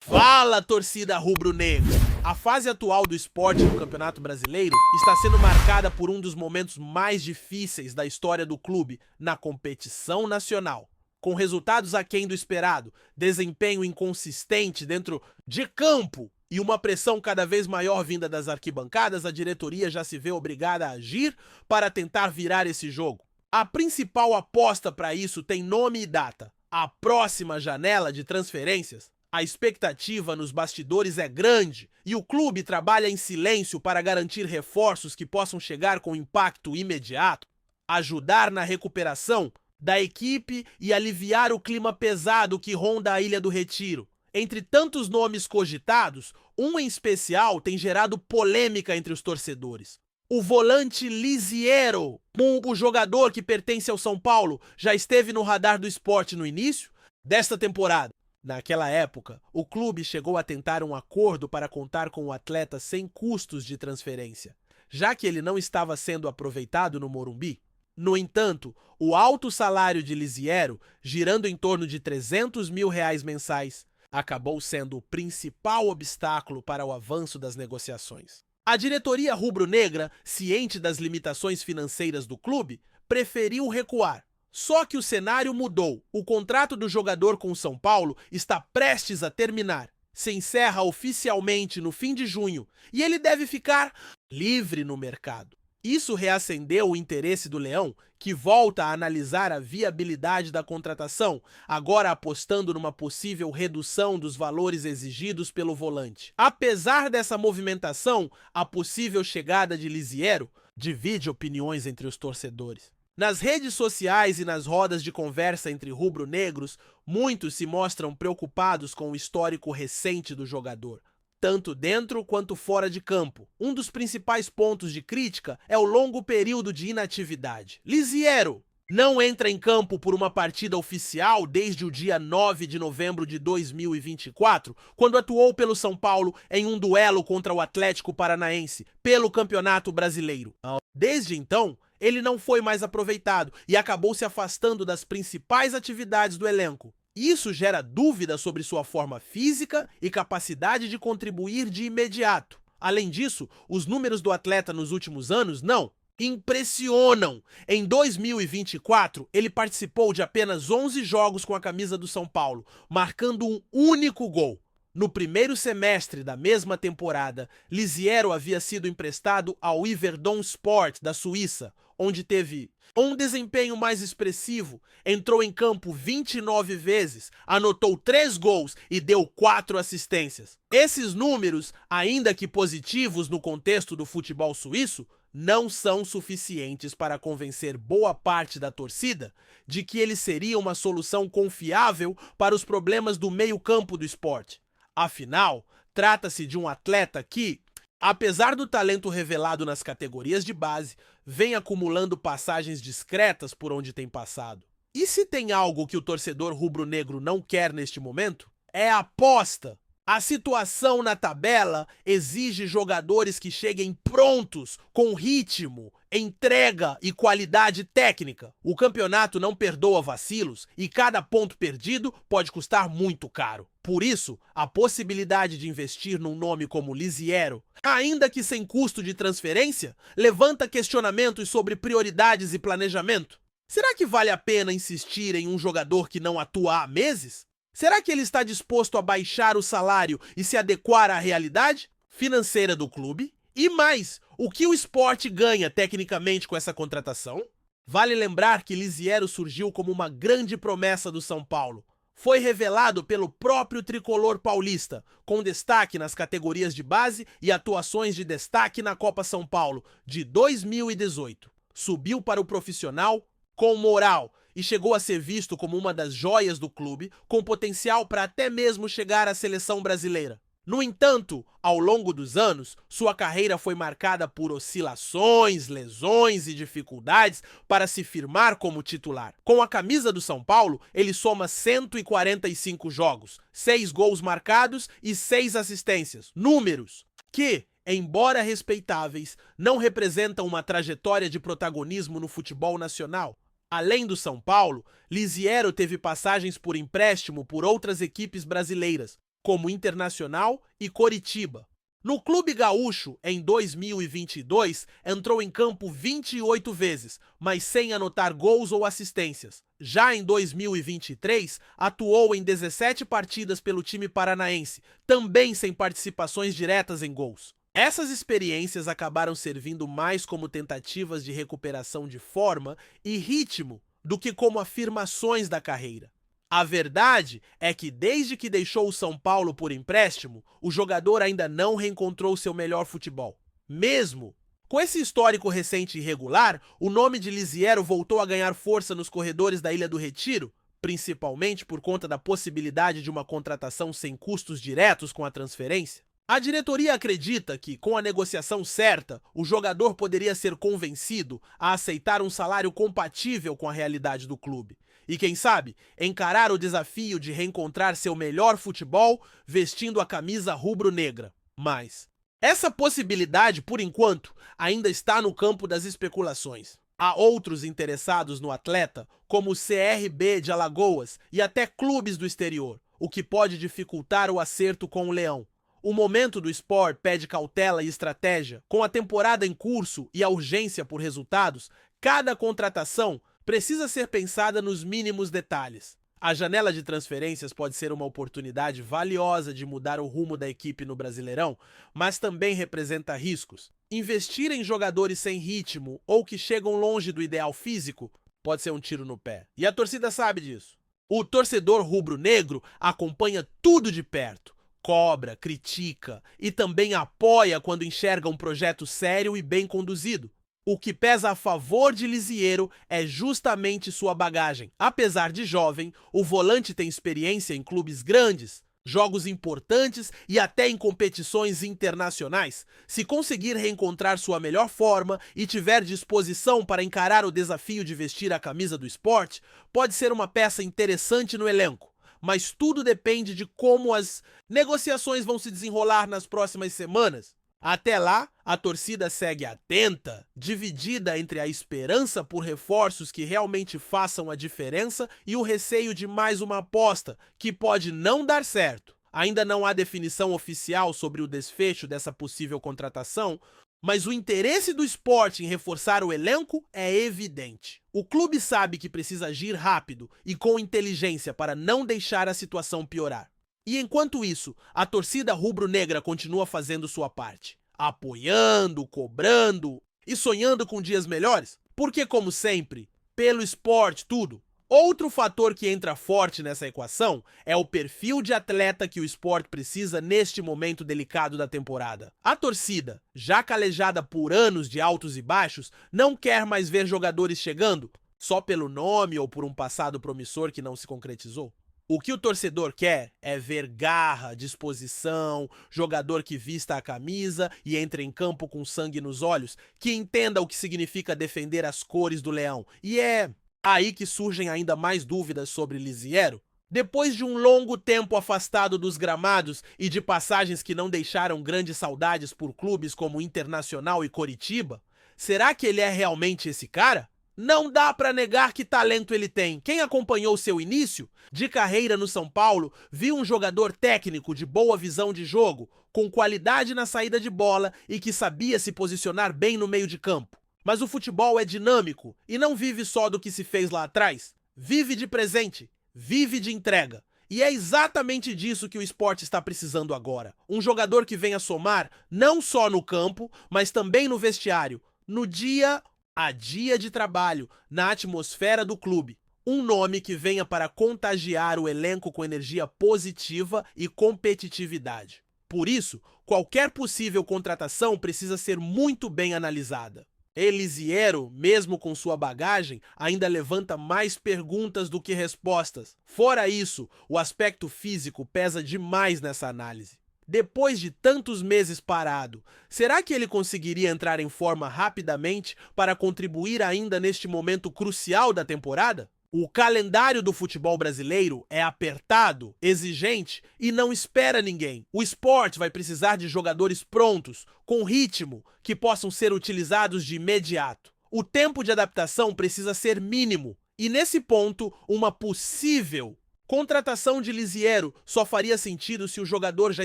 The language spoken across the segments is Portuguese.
Fala, torcida rubro-negra! A fase atual do esporte no Campeonato Brasileiro está sendo marcada por um dos momentos mais difíceis da história do clube na competição nacional. Com resultados aquém do esperado, desempenho inconsistente dentro de campo e uma pressão cada vez maior vinda das arquibancadas, a diretoria já se vê obrigada a agir para tentar virar esse jogo. A principal aposta para isso tem nome e data: a próxima janela de transferências. A expectativa nos bastidores é grande e o clube trabalha em silêncio para garantir reforços que possam chegar com impacto imediato, ajudar na recuperação da equipe e aliviar o clima pesado que ronda a Ilha do Retiro. Entre tantos nomes cogitados, um em especial tem gerado polêmica entre os torcedores. O volante Lisiero, o jogador que pertence ao São Paulo, já esteve no radar do esporte no início desta temporada. Naquela época, o clube chegou a tentar um acordo para contar com o atleta sem custos de transferência, já que ele não estava sendo aproveitado no Morumbi. No entanto, o alto salário de Lisiero, girando em torno de R$300 mil mensais, acabou sendo o principal obstáculo para o avanço das negociações. A diretoria rubro-negra, ciente das limitações financeiras do clube, preferiu recuar. Só que o cenário mudou. O contrato do jogador com o São Paulo está prestes a terminar. Se encerra oficialmente no fim de junho e ele deve ficar livre no mercado. Isso reacendeu o interesse do Leão, que volta a analisar a viabilidade da contratação, agora apostando numa possível redução dos valores exigidos pelo volante. Apesar dessa movimentação, a possível chegada de Lisiero divide opiniões entre os torcedores. Nas redes sociais e nas rodas de conversa entre rubro-negros, muitos se mostram preocupados com o histórico recente do jogador, tanto dentro quanto fora de campo. Um dos principais pontos de crítica é o longo período de inatividade. Lisiero não entra em campo por uma partida oficial desde o dia 9 de novembro de 2024, quando atuou pelo São Paulo em um duelo contra o Atlético Paranaense pelo Campeonato Brasileiro. Desde então, ele não foi mais aproveitado e acabou se afastando das principais atividades do elenco. Isso gera dúvida sobre sua forma física e capacidade de contribuir de imediato. Além disso, os números do atleta nos últimos anos não impressionam. Em 2024, ele participou de apenas 11 jogos com a camisa do São Paulo, marcando um único gol. No primeiro semestre da mesma temporada, Lisiero havia sido emprestado ao Iverdon Sport da Suíça, onde teve um desempenho mais expressivo, entrou em campo 29 vezes, anotou 3 gols e deu 4 assistências. Esses números, ainda que positivos no contexto do futebol suíço, não são suficientes para convencer boa parte da torcida de que ele seria uma solução confiável para os problemas do meio-campo do esporte. Afinal, trata-se de um atleta que, apesar do talento revelado nas categorias de base, vem acumulando passagens discretas por onde tem passado. E se tem algo que o torcedor rubro-negro não quer neste momento? É a aposta. A situação na tabela exige jogadores que cheguem prontos, com ritmo, entrega e qualidade técnica. O campeonato não perdoa vacilos e cada ponto perdido pode custar muito caro. Por isso, a possibilidade de investir num nome como Lisiero, ainda que sem custo de transferência, levanta questionamentos sobre prioridades e planejamento. Será que vale a pena insistir em um jogador que não atua há meses? Será que ele está disposto a baixar o salário e se adequar à realidade financeira do clube? E mais, o que o esporte ganha tecnicamente com essa contratação? Vale lembrar que Lisiero surgiu como uma grande promessa do São Paulo. Foi revelado pelo próprio tricolor paulista, com destaque nas categorias de base e atuações de destaque na Copa São Paulo de 2018. Subiu para o profissional com moral e chegou a ser visto como uma das joias do clube, com potencial para até mesmo chegar à seleção brasileira. No entanto, ao longo dos anos, sua carreira foi marcada por oscilações, lesões e dificuldades para se firmar como titular. Com a camisa do São Paulo, ele soma 145 jogos, 6 gols marcados e 6 assistências. Números que, embora respeitáveis, não representam uma trajetória de protagonismo no futebol nacional. Além do São Paulo, Lisiero teve passagens por empréstimo por outras equipes brasileiras, como Internacional e Coritiba. No Clube Gaúcho, em 2022, entrou em campo 28 vezes, mas sem anotar gols ou assistências. Já em 2023, atuou em 17 partidas pelo time paranaense, também sem participações diretas em gols. Essas experiências acabaram servindo mais como tentativas de recuperação de forma e ritmo do que como afirmações da carreira. A verdade é que desde que deixou o São Paulo por empréstimo, o jogador ainda não reencontrou seu melhor futebol. Mesmo com esse histórico recente irregular, o nome de Lisiero voltou a ganhar força nos corredores da Ilha do Retiro, principalmente por conta da possibilidade de uma contratação sem custos diretos com a transferência. A diretoria acredita que, com a negociação certa, o jogador poderia ser convencido a aceitar um salário compatível com a realidade do clube. E quem sabe, encarar o desafio de reencontrar seu melhor futebol vestindo a camisa rubro-negra. Mas essa possibilidade, por enquanto, ainda está no campo das especulações. Há outros interessados no atleta, como o CRB de Alagoas e até clubes do exterior, o que pode dificultar o acerto com o Leão. O momento do Sport pede cautela e estratégia. Com a temporada em curso e a urgência por resultados, cada contratação precisa ser pensada nos mínimos detalhes. A janela de transferências pode ser uma oportunidade valiosa de mudar o rumo da equipe no Brasileirão, mas também representa riscos. Investir em jogadores sem ritmo ou que chegam longe do ideal físico pode ser um tiro no pé. E a torcida sabe disso. O torcedor rubro-negro acompanha tudo de perto. Cobra, critica e também apoia quando enxerga um projeto sério e bem conduzido. O que pesa a favor de Lisiero é justamente sua bagagem. Apesar de jovem, o volante tem experiência em clubes grandes, jogos importantes e até em competições internacionais. Se conseguir reencontrar sua melhor forma e tiver disposição para encarar o desafio de vestir a camisa do Sport, pode ser uma peça interessante no elenco. Mas tudo depende de como as negociações vão se desenrolar nas próximas semanas. Até lá, a torcida segue atenta, dividida entre a esperança por reforços que realmente façam a diferença e o receio de mais uma aposta, que pode não dar certo. Ainda não há definição oficial sobre o desfecho dessa possível contratação, mas o interesse do Sport em reforçar o elenco é evidente. O clube sabe que precisa agir rápido e com inteligência para não deixar a situação piorar. E enquanto isso, a torcida rubro-negra continua fazendo sua parte, apoiando, cobrando e sonhando com dias melhores, porque, como sempre, pelo Sport tudo. Outro fator que entra forte nessa equação é o perfil de atleta que o Sport precisa neste momento delicado da temporada. A torcida, já calejada por anos de altos e baixos, não quer mais ver jogadores chegando só pelo nome ou por um passado promissor que não se concretizou. O que o torcedor quer é ver garra, disposição, jogador que vista a camisa e entre em campo com sangue nos olhos, que entenda o que significa defender as cores do Leão. E é aí que surgem ainda mais dúvidas sobre Lisiero. Depois de um longo tempo afastado dos gramados e de passagens que não deixaram grandes saudades por clubes como Internacional e Coritiba, será que ele é realmente esse cara? Não dá para negar que talento ele tem. Quem acompanhou seu início de carreira no São Paulo viu um jogador técnico de boa visão de jogo, com qualidade na saída de bola e que sabia se posicionar bem no meio de campo. Mas o futebol é dinâmico e não vive só do que se fez lá atrás. Vive de presente, vive de entrega. E é exatamente disso que o Sport está precisando agora. Um jogador que venha somar não só no campo, mas também no vestiário, no dia a dia de trabalho, na atmosfera do clube. Um nome que venha para contagiar o elenco com energia positiva e competitividade. Por isso, qualquer possível contratação precisa ser muito bem analisada. Lisiero, mesmo com sua bagagem, ainda levanta mais perguntas do que respostas. Fora isso, o aspecto físico pesa demais nessa análise. Depois de tantos meses parado, será que ele conseguiria entrar em forma rapidamente para contribuir ainda neste momento crucial da temporada? O calendário do futebol brasileiro é apertado, exigente e não espera ninguém. O Sport vai precisar de jogadores prontos, com ritmo, que possam ser utilizados de imediato. O tempo de adaptação precisa ser mínimo e, nesse ponto, uma possível Contratação de Lisiero só faria sentido se o jogador já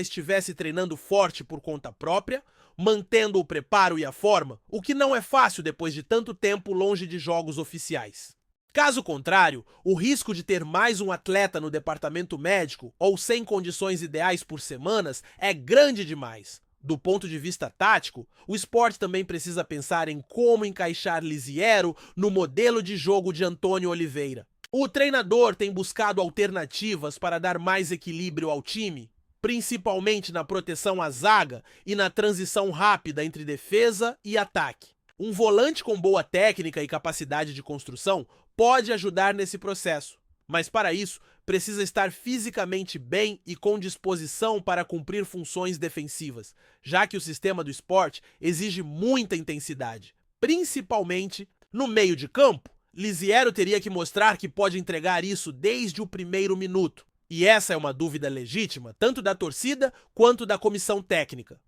estivesse treinando forte por conta própria, mantendo o preparo e a forma, o que não é fácil depois de tanto tempo longe de jogos oficiais. Caso contrário, o risco de ter mais um atleta no departamento médico ou sem condições ideais por semanas é grande demais. Do ponto de vista tático, o Sport também precisa pensar em como encaixar Lisiero no modelo de jogo de Antônio Oliveira. O treinador tem buscado alternativas para dar mais equilíbrio ao time, principalmente na proteção à zaga e na transição rápida entre defesa e ataque. Um volante com boa técnica e capacidade de construção pode ajudar nesse processo, mas para isso precisa estar fisicamente bem e com disposição para cumprir funções defensivas, já que o sistema do Sport exige muita intensidade, principalmente no meio de campo. Lisiero teria que mostrar que pode entregar isso desde o primeiro minuto. E essa é uma dúvida legítima, tanto da torcida quanto da comissão técnica.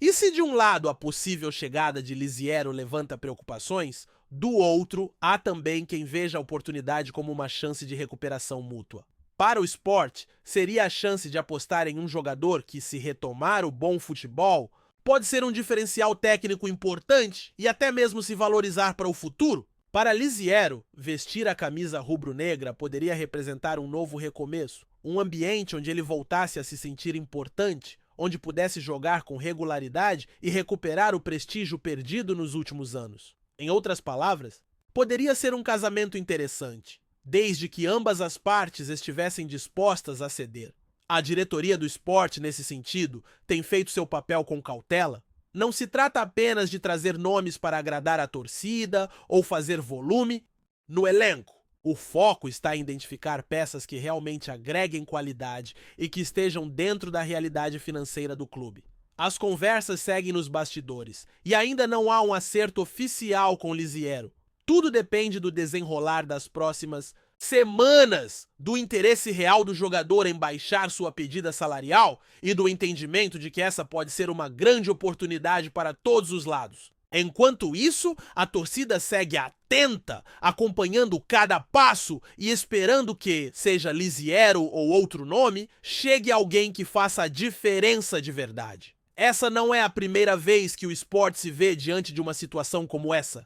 E se de um lado a possível chegada de Lisiero levanta preocupações, do outro há também quem veja a oportunidade como uma chance de recuperação mútua. Para o Sport, seria a chance de apostar em um jogador que, se retomar o bom futebol, pode ser um diferencial técnico importante e até mesmo se valorizar para o futuro. Para Lisiero, vestir a camisa rubro-negra poderia representar um novo recomeço, um ambiente onde ele voltasse a se sentir importante, onde pudesse jogar com regularidade e recuperar o prestígio perdido nos últimos anos. Em outras palavras, poderia ser um casamento interessante, desde que ambas as partes estivessem dispostas a ceder. A diretoria do Sport, nesse sentido, tem feito seu papel com cautela. Não se trata apenas de trazer nomes para agradar a torcida ou fazer volume no elenco. O foco está em identificar peças que realmente agreguem qualidade e que estejam dentro da realidade financeira do clube. As conversas seguem nos bastidores e ainda não há um acerto oficial com Lisiero. Tudo depende do desenrolar das próximas semanas, do interesse real do jogador em baixar sua pedida salarial e do entendimento de que essa pode ser uma grande oportunidade para todos os lados. Enquanto isso, a torcida segue atenta, acompanhando cada passo e esperando que, seja Lisiero ou outro nome, chegue alguém que faça a diferença de verdade. Essa não é a primeira vez que o Sport se vê diante de uma situação como essa,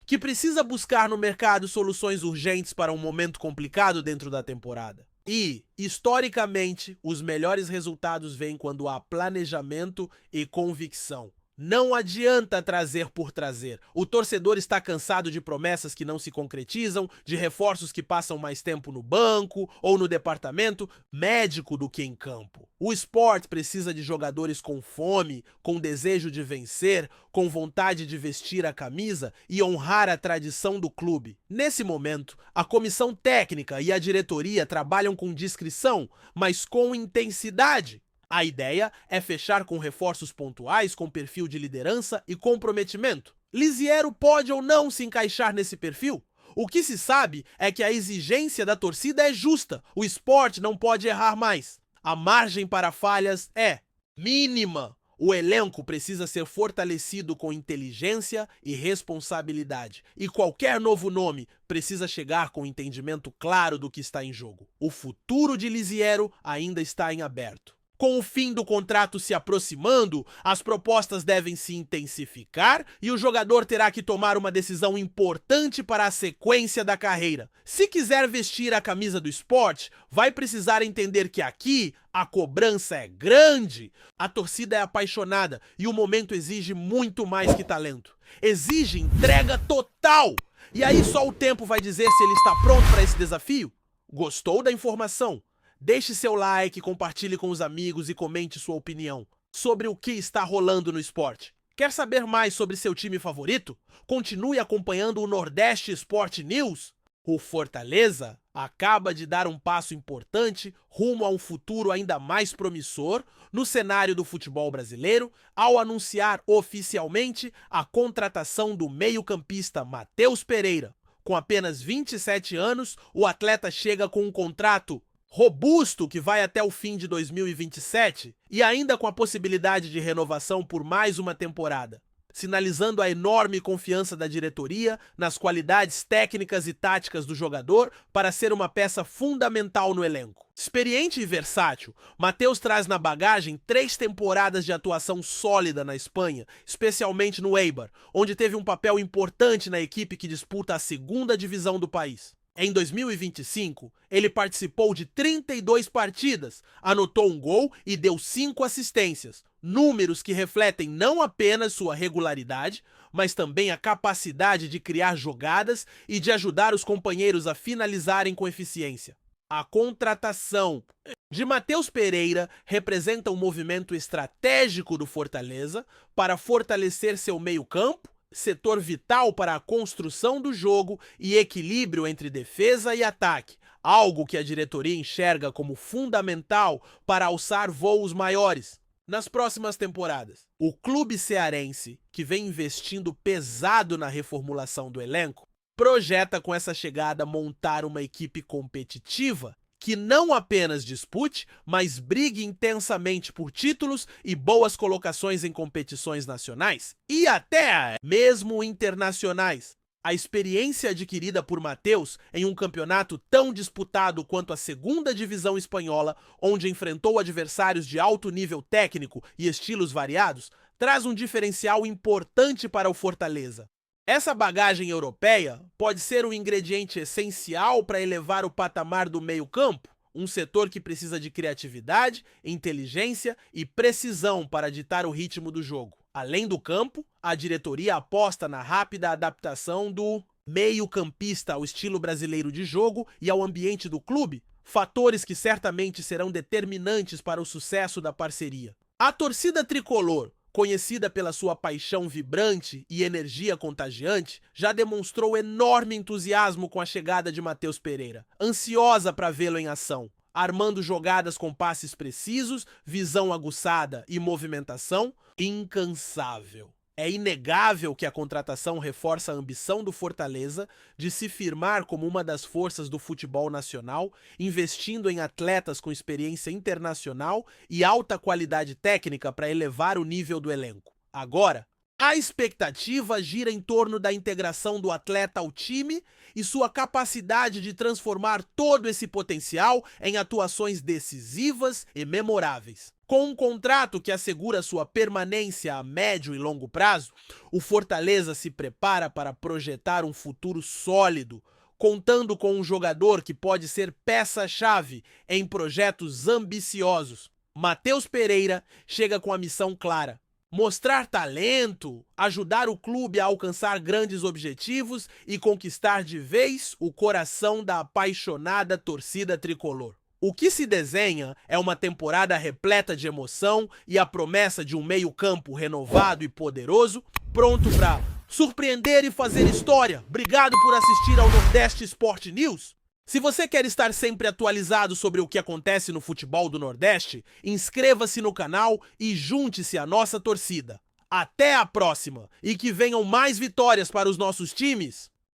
que precisa buscar no mercado soluções urgentes para um momento complicado dentro da temporada. E, historicamente, os melhores resultados vêm quando há planejamento e convicção. Não adianta trazer por trazer. O torcedor está cansado de promessas que não se concretizam, de reforços que passam mais tempo no banco ou no departamento médico do que em campo. O Sport precisa de jogadores com fome, com desejo de vencer, com vontade de vestir a camisa e honrar a tradição do clube. Nesse momento, a comissão técnica e a diretoria trabalham com discrição, mas com intensidade. A ideia é fechar com reforços pontuais com perfil de liderança e comprometimento. Lisiero pode ou não se encaixar nesse perfil? O que se sabe é que a exigência da torcida é justa. O Sport não pode errar mais. A margem para falhas é mínima. O elenco precisa ser fortalecido com inteligência e responsabilidade. E qualquer novo nome precisa chegar com entendimento claro do que está em jogo. O futuro de Lisiero ainda está em aberto. Com o fim do contrato se aproximando, as propostas devem se intensificar e o jogador terá que tomar uma decisão importante para a sequência da carreira. Se quiser vestir a camisa do Sport, vai precisar entender que aqui a cobrança é grande, a torcida é apaixonada e o momento exige muito mais que talento. Exige entrega total! E aí só o tempo vai dizer se ele está pronto para esse desafio? Gostou da informação? Deixe seu like, compartilhe com os amigos e comente sua opinião sobre o que está rolando no Sport. Quer saber mais sobre seu time favorito? Continue acompanhando o Nordeste Sport News. O Fortaleza acaba de dar um passo importante rumo a um futuro ainda mais promissor no cenário do futebol brasileiro ao anunciar oficialmente a contratação do meio-campista Matheus Pereira. Com apenas 27 anos, o atleta chega com um contrato robusto que vai até o fim de 2027 e ainda com a possibilidade de renovação por mais uma temporada. sinalizando a enorme confiança da diretoria nas qualidades técnicas e táticas do jogador para ser uma peça fundamental no elenco. Experiente e versátil, Matheus traz na bagagem 3 temporadas de atuação sólida na Espanha, especialmente no Eibar, onde teve um papel importante na equipe que disputa a segunda divisão do país. Em 2025, ele participou de 32 partidas, anotou um gol e deu 5 assistências, números que refletem não apenas sua regularidade, mas também a capacidade de criar jogadas e de ajudar os companheiros a finalizarem com eficiência. A contratação de Matheus Pereira representa um movimento estratégico do Fortaleza para fortalecer seu meio-campo, setor vital para a construção do jogo e equilíbrio entre defesa e ataque, algo que a diretoria enxerga como fundamental para alçar voos maiores nas próximas temporadas. O clube cearense, que vem investindo pesado na reformulação do elenco, projeta com essa chegada montar uma equipe competitiva que não apenas dispute, mas brigue intensamente por títulos e boas colocações em competições nacionais e até mesmo internacionais. A experiência adquirida por Matheus em um campeonato tão disputado quanto a segunda divisão espanhola, onde enfrentou adversários de alto nível técnico e estilos variados, traz um diferencial importante para o Fortaleza. Essa bagagem europeia pode ser um ingrediente essencial para elevar o patamar do meio-campo, um setor que precisa de criatividade, inteligência e precisão para ditar o ritmo do jogo. Além do campo, a diretoria aposta na rápida adaptação do meio-campista ao estilo brasileiro de jogo e ao ambiente do clube, fatores que certamente serão determinantes para o sucesso da parceria. A torcida tricolor, conhecida pela sua paixão vibrante e energia contagiante, já demonstrou enorme entusiasmo com a chegada de Matheus Pereira, ansiosa para vê-lo em ação, armando jogadas com passes precisos, visão aguçada e movimentação incansável. É inegável que a contratação reforça a ambição do Fortaleza de se firmar como uma das forças do futebol nacional, investindo em atletas com experiência internacional e alta qualidade técnica para elevar o nível do elenco. Agora, a expectativa gira em torno da integração do atleta ao time e sua capacidade de transformar todo esse potencial em atuações decisivas e memoráveis. Com um contrato que assegura sua permanência a médio e longo prazo, o Fortaleza se prepara para projetar um futuro sólido, contando com um jogador que pode ser peça-chave em projetos ambiciosos. Matheus Pereira chega com a missão clara: mostrar talento, ajudar o clube a alcançar grandes objetivos e conquistar de vez o coração da apaixonada torcida tricolor. O que se desenha é uma temporada repleta de emoção e a promessa de um meio-campo renovado e poderoso, pronto para surpreender e fazer história. Obrigado por assistir ao Nordeste Sport News. Se você quer estar sempre atualizado sobre o que acontece no futebol do Nordeste, inscreva-se no canal e junte-se à nossa torcida. Até a próxima e que venham mais vitórias para os nossos times!